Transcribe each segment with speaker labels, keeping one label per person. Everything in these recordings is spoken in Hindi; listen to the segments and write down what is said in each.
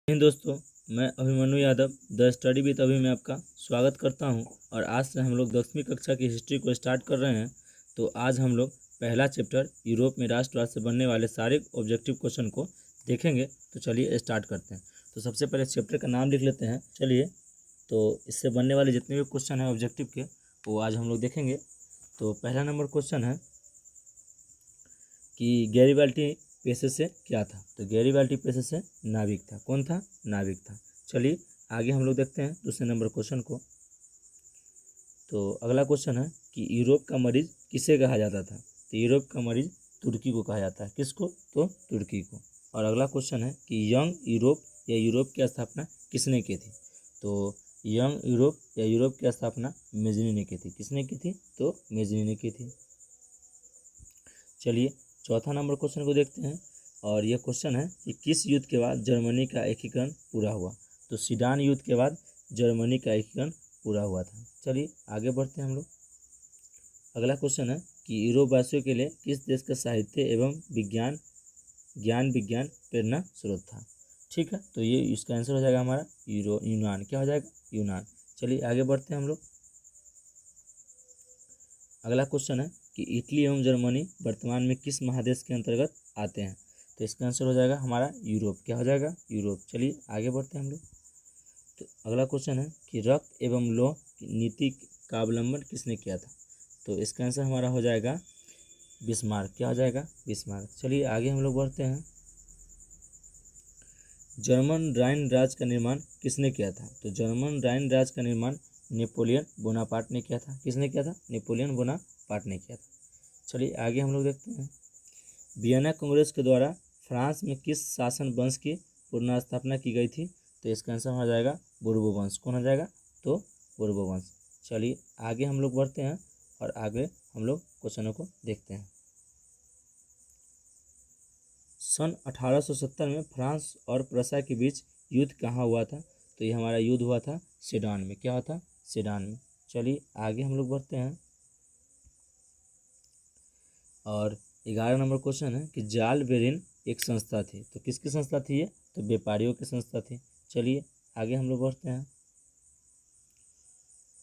Speaker 1: दोस्तों, मैं Abhimanyu Yadav the study with अभी में आपका स्वागत करता हूं। और आज से हम लोग 10वीं कक्षा की हिस्ट्री को स्टार्ट कर रहे हैं। तो आज हम लोग पहला चैप्टर यूरोप में राष्ट्रवाद से बनने वाले सारे ऑब्जेक्टिव क्वेश्चन को देखेंगे। तो चलिए स्टार्ट करते हैं। तो सबसे पहले चैप्टर का नाम लिख लेते हैं। चलिए, तो इससे बनने वाले जितने भी क्वेश्चन हैं ऑब्जेक्टिव के, वो आज हम लोग देखेंगे। तो पहला नंबर क्वेश्चन है कि गैरीबाल्टी पेशे से क्या था। तो गैरीबाल्टी पेशे से नाविक था। कौन था? नाविक था। चलिए आगे हम लोग देखते हैं दूसरे नंबर क्वेश्चन को। तो अगला क्वेश्चन है कि यूरोप का मरीज किसे कहा जाता था। तो यूरोप का मरीज तुर्की को कहा जाता है। किसको? तो तुर्की को। और अगला क्वेश्चन है कि यंग यूरोप या यूरोप की स्थापना किसने की थी। तो यंग यूरोप या यूरोप की स्थापना मेजनी ने की थी। किसने की थी? तो मेजनी ने की थी। चलिए चौथा नंबर क्वेश्चन को देखते हैं। और यह क्वेश्चन है कि किस युद्ध के बाद जर्मनी का एकीकरण पूरा हुआ। तो सीडान युद्ध के बाद जर्मनी का एकीकरण पूरा हुआ था। चलिए आगे बढ़ते हैं हम लोग। अगला क्वेश्चन है कि यूरोपवासियों के लिए किस देश का साहित्य एवं विज्ञान प्रेरणा स्रोत था। ठीक है, तो ये इसका आंसर हो जाएगा हमारा यूनान। क्या हो जाएगा? यूनान। चलिए आगे बढ़ते हैं हम लोग। अगला क्वेश्चन है कि इटली एवं जर्मनी वर्तमान में किस महादेश के अंतर्गत आते हैं। तो इसका आंसर हो जाएगा हमारा यूरोप। क्या हो जाएगा? यूरोप। चलिए आगे बढ़ते हैं हम लोग। तो अगला क्वेश्चन है कि रक्त एवं लौह नीति का अवलंबन किसने किया था। तो इसका आंसर हमारा हो जाएगा बिस्मार्क। क्या हो जाएगा? बिस्मार्क। चलिए आगे हम लोग बढ़ते हैं। जर्मन राइन राज्य का निर्माण किसने किया था। तो जर्मन राइन राज्य का निर्माण नेपोलियन बोनापार्ट ने किया था। किसने किया था? नेपोलियन बोनापार्ट ने किया था। चलिए आगे हम लोग देखते हैं। वियना कांग्रेस के द्वारा फ्रांस में किस शासन वंश की पुनर्स्थापना की गई थी। तो इसका आंसर हो जाएगा बोर्बो वंश। कौन हो जाएगा? तो बोर्बो वंश। चलिए आगे हम लोग बढ़ते हैं और आगे हम लोग क्वेश्चनों को देखते हैं। सन 1870 में फ्रांस और प्रसा के बीच युद्ध कहाँ हुआ था। तो ये हमारा युद्ध हुआ था सेडान में। क्या हुआ था? सेडान में। चलिए आगे हम लोग बढ़ते हैं। और 11 नंबर क्वेश्चन है कि जाल बेरिन एक संस्था थी। तो किसकी संस्था थी ये? तो व्यापारियों की संस्था थी। चलिए आगे हम लोग बढ़ते हैं।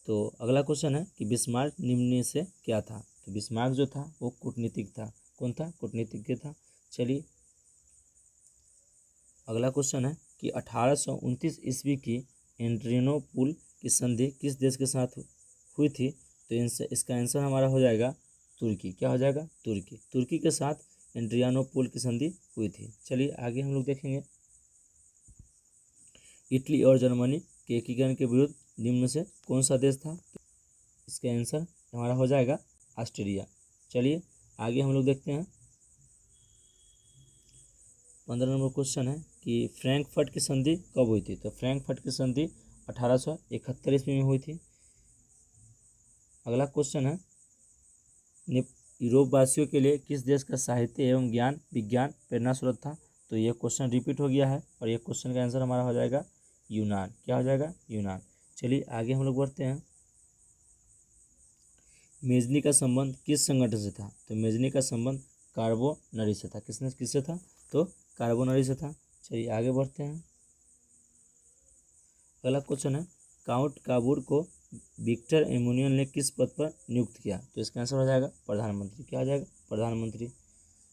Speaker 1: तो अगला क्वेश्चन है कि बिस्मार्क निम्न में से क्या था। तो बिस्मार्क जो था वो कूटनीतिक था। कौन था? कूटनीतिज्ञ था। चलिए अगला क्वेश्चन है कि 1829 ईस्वी की एड्रियानोपुल की संधि किस देश के साथ हुई थी। तो इसका आंसर हमारा हो जाएगा तुर्की। क्या हो जाएगा? तुर्की। तुर्की के साथ एड्रियानोपुल की संधि हुई थी। चलिए आगे हम लोग देखेंगे। इटली और जर्मनी के एकीकरण के विरुद्ध निम्न से कौन सा देश था। इसका आंसर हमारा हो जाएगा ऑस्ट्रिया। चलिए आगे हम लोग देखते हैं। 15 नंबर क्वेश्चन है कि फ्रैंकफर्ट की संधि कब हुई थी। तो फ्रैंकफर्ट की संधि 1871 ईस्वी में हुई थी। अगला क्वेश्चन है यूरोपवासियों के लिए किस देश का साहित्य एवं विज्ञान प्रेरणा स्रोत था। तो ये क्वेश्चन रिपीट हो गया है और ये क्वेश्चन का आंसर हमारा हो जाएगा यूनान। क्या हो जाएगा? यूनान। चलिए आगे हम लोग बढ़ते हैं। मेजनी का संबंध किस संगठन से था। तो मेजनी का संबंध कार्बोनरी से था। किससे था? तो कार्बोनरी से था। चलिए आगे बढ़ते हैं। अगला क्वेश्चन है काउंट काबूर को विक्टर एमुनियन ने किस पद पर नियुक्त किया। तो इसका आंसर हो जाएगा प्रधानमंत्री। क्या हो जाएगा? प्रधानमंत्री।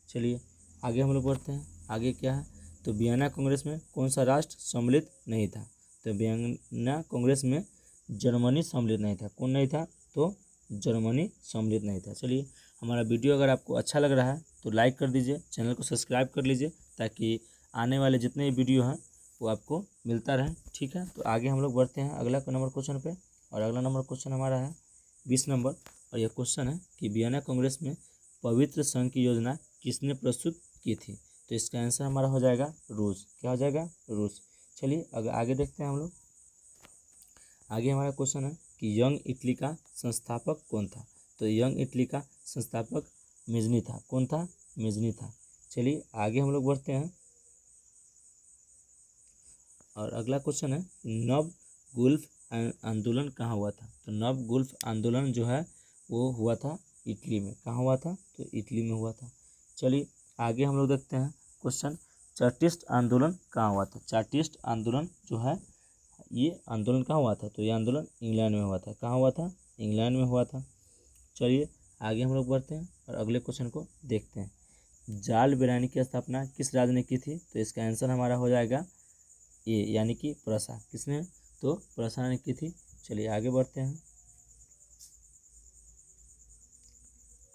Speaker 1: चलिए आगे हम लोग बढ़ते हैं। आगे क्या है? तो वियना कांग्रेस में कौन सा राष्ट्र सम्मिलित नहीं था। तो वियना कांग्रेस में जर्मनी सम्मिलित नहीं था। कौन नहीं था? तो जर्मनी सम्मिलित नहीं था। चलिए हमारा वीडियो अगर आपको अच्छा लग रहा है तो लाइक कर दीजिए, चैनल को सब्सक्राइब कर लीजिए ताकि आने वाले जितने भी वीडियो हैं वो आपको मिलता रहे। ठीक है, तो आगे हम लोग बढ़ते हैं अगला नंबर क्वेश्चन पे। और अगला नंबर क्वेश्चन हमारा है 20 नंबर। और यह क्वेश्चन है कि वियना कांग्रेस में पवित्र संघ की योजना किसने प्रस्तुत की थी। तो इसका आंसर हमारा हो जाएगा रूस। क्या हो जाएगा? रूस। चलिए अगर आगे देखते हैं हम लोग। आगे हमारा क्वेश्चन है कि यंग इटली का संस्थापक कौन था। तो यंग इटली का संस्थापक मेजनी था। कौन था? मेजनी था। चलिए आगे हम लोग बढ़ते हैं। और अगला क्वेश्चन है नव गुल्फ आंदोलन कहाँ हुआ था। तो नव गुल्फ आंदोलन जो है वो हुआ था इटली में। कहाँ हुआ था? तो इटली में हुआ था। चलिए आगे हम लोग देखते हैं क्वेश्चन चार्टिस्ट आंदोलन कहाँ हुआ था? चार्टिस्ट आंदोलन जो है ये आंदोलन कहाँ हुआ था? तो ये आंदोलन इंग्लैंड में हुआ था। कहाँ हुआ था? इंग्लैंड में हुआ था। चलिए आगे हम लोग बढ़ते हैं और अगले क्वेश्चन को देखते हैं। जाल बेरानी की स्थापना किस राज्य ने की थी? तो इसका आंसर हमारा हो जाएगा ए, यानी कि प्रसा। किसने? तो प्रसा ने की थी। चलिए आगे बढ़ते हैं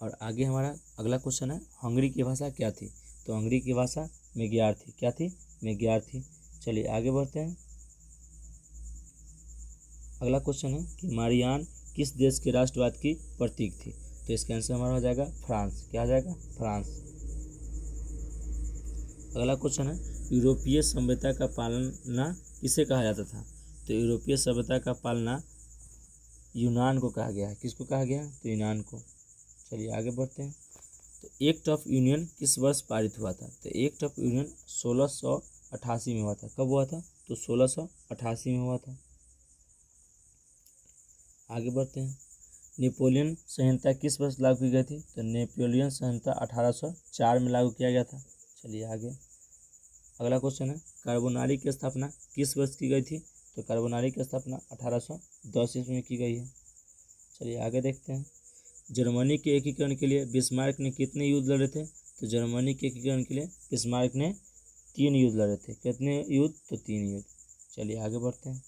Speaker 1: और आगे हमारा अगला क्वेश्चन है, हंगरी की भाषा क्या थी? तो हंगरी की भाषा मेग्यार थी। क्या थी? मेग्यार थी। चलिए आगे बढ़ते हैं। अगला क्वेश्चन है कि मारियान किस देश के राष्ट्रवाद की प्रतीक थी? तो इसका आंसर हमारा हो जाएगा फ्रांस। क्या हो जाएगा? फ्रांस। अगला क्वेश्चन है, यूरोपीय सभ्यता का पालना किसे कहा जाता था? तो यूरोपीय सभ्यता का पालना यूनान को कहा गया है। किसको कहा गया? तो यूनान को। चलिए आगे बढ़ते हैं। तो एक्ट ऑफ यूनियन किस वर्ष पारित हुआ था? तो एक्ट ऑफ यूनियन 1688 में हुआ था। कब हुआ था? तो 1688 में हुआ था। आगे बढ़ते हैं। नेपोलियन संहिता किस वर्ष लागू की गई थी? तो नेपोलियन संहिता 1804 में लागू किया गया था। चलिए आगे। अगला क्वेश्चन है, कार्बोनारी की स्थापना किस वर्ष की गई थी? तो कार्बोनारी की स्थापना 1810 ईस्वी में की गई है। चलिए आगे देखते हैं। जर्मनी के एकीकरण के लिए बिस्मार्क ने कितने युद्ध लड़े थे? तो जर्मनी के एकीकरण के लिए बिस्मार्क ने 3 युद्ध लड़े थे। कितने युद्ध? तो 3 युद्ध। चलिए आगे बढ़ते हैं।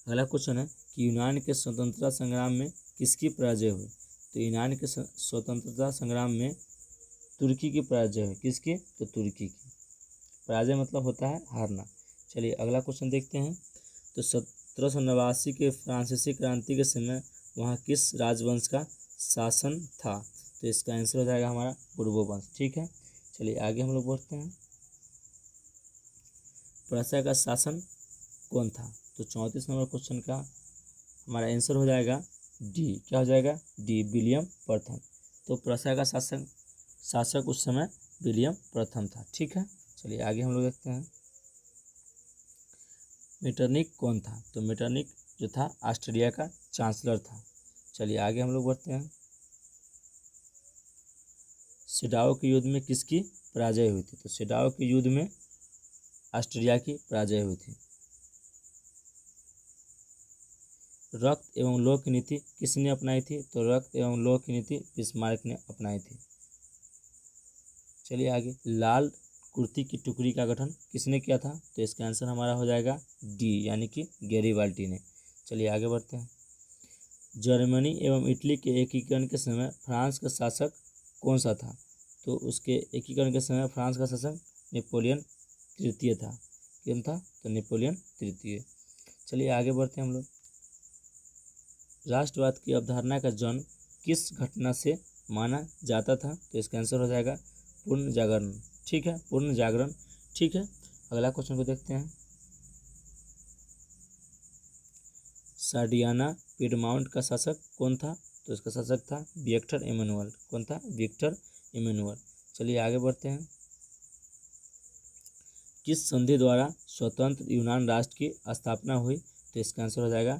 Speaker 1: अगला क्वेश्चन है कि यूनान के स्वतंत्रता संग्राम में किसकी पराजय हुई? तो यूनान के स्वतंत्रता संग्राम में तुर्की की पराजय हुई। किसकी? तो तुर्की की। पराजय मतलब होता है हारना। चलिए अगला क्वेश्चन देखते हैं। तो 1789 के फ्रांसीसी क्रांति के समय वहाँ किस राजवंश का शासन था? तो इसका आंसर हो जाएगा हमारा बोर्बो वंश। ठीक है। चलिए आगे हम लोग बढ़ते हैं। प्रसा का शासन कौन था? तो 34 नंबर क्वेश्चन का हमारा आंसर हो जाएगा डी। क्या हो जाएगा? डी, विलियम प्रथम। तो प्रसा का शासक उस समय विलियम प्रथम था। ठीक है। चलिए आगे हम लोग देखते हैं। मेटरनिक कौन था? तो मेटरनिक जो था ऑस्ट्रेलिया का चांसलर था। चलिए आगे हम लोग बढ़ते हैं। सिडाओ के युद्ध में किसकी पराजय हुई थी? तो सिडाओ के युद्ध में ऑस्ट्रेलिया की पराजय हुई थी। रक्त एवं लौह की नीति किसने अपनाई थी? तो रक्त एवं लौह की नीति बिस्मार्क ने अपनाई थी। चलिए आगे। लाल कुर्ती की टुकड़ी का गठन किसने किया था? तो इसका आंसर हमारा हो जाएगा डी, यानी कि गैरिबाल्डी ने। चलिए आगे बढ़ते हैं। जर्मनी एवं इटली के एकीकरण के समय फ्रांस का शासक कौन सा था? तो उसके एकीकरण के समय फ्रांस का शासक नेपोलियन तृतीय था। कौन था? तो नेपोलियन तृतीय। चलिए आगे बढ़ते हैं हम लोग। राष्ट्रवाद की अवधारणा का जन्म किस घटना से माना जाता था? तो इसका आंसर हो जाएगा पूर्ण जागरण। ठीक है, पूर्ण जागरण। ठीक है। अगला क्वेश्चन को देखते हैं। सार्डियाना पिडमाउंट का शासक कौन था? तो इसका शासक था विक्टर एमेनुअल। कौन था? Victor Emmanuel. चलिए आगे बढ़ते हैं। किस संधि द्वारा स्वतंत्र यूनान राष्ट्र की स्थापना हुई? तो इसका आंसर हो जाएगा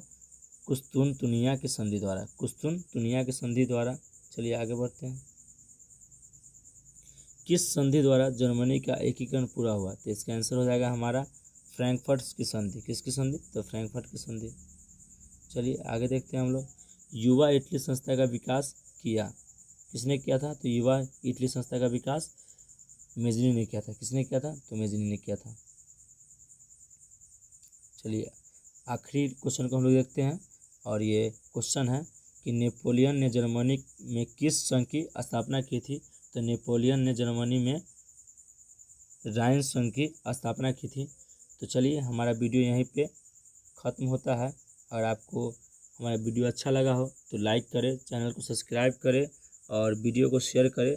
Speaker 1: कुस्तुनतुनिया की संधि द्वारा। कुस्तुनतुनिया की संधि द्वारा। चलिए आगे बढ़ते हैं। किस संधि द्वारा जर्मनी का एकीकरण पूरा हुआ? तो इसका आंसर हो जाएगा हमारा फ्रैंकफर्ट की संधि। किसकी संधि? तो फ्रैंकफर्ट की संधि। चलिए आगे देखते हैं हम लोग। युवा इटली संस्था का विकास किया किसने किया था? तो युवा इटली संस्था का विकास मेजनी ने किया था। किसने किया था? तो मेजनी ने किया था। चलिए आखिरी क्वेश्चन को हम लोग देखते हैं और ये क्वेश्चन है कि नेपोलियन ने जर्मनी में किस संघ की स्थापना की थी? तो नेपोलियन ने जर्मनी में राइन संघ की स्थापना की थी। तो चलिए हमारा वीडियो यहीं पे ख़त्म होता है। अगर आपको हमारा वीडियो अच्छा लगा हो तो लाइक करें, चैनल को सब्सक्राइब करें और वीडियो को शेयर करें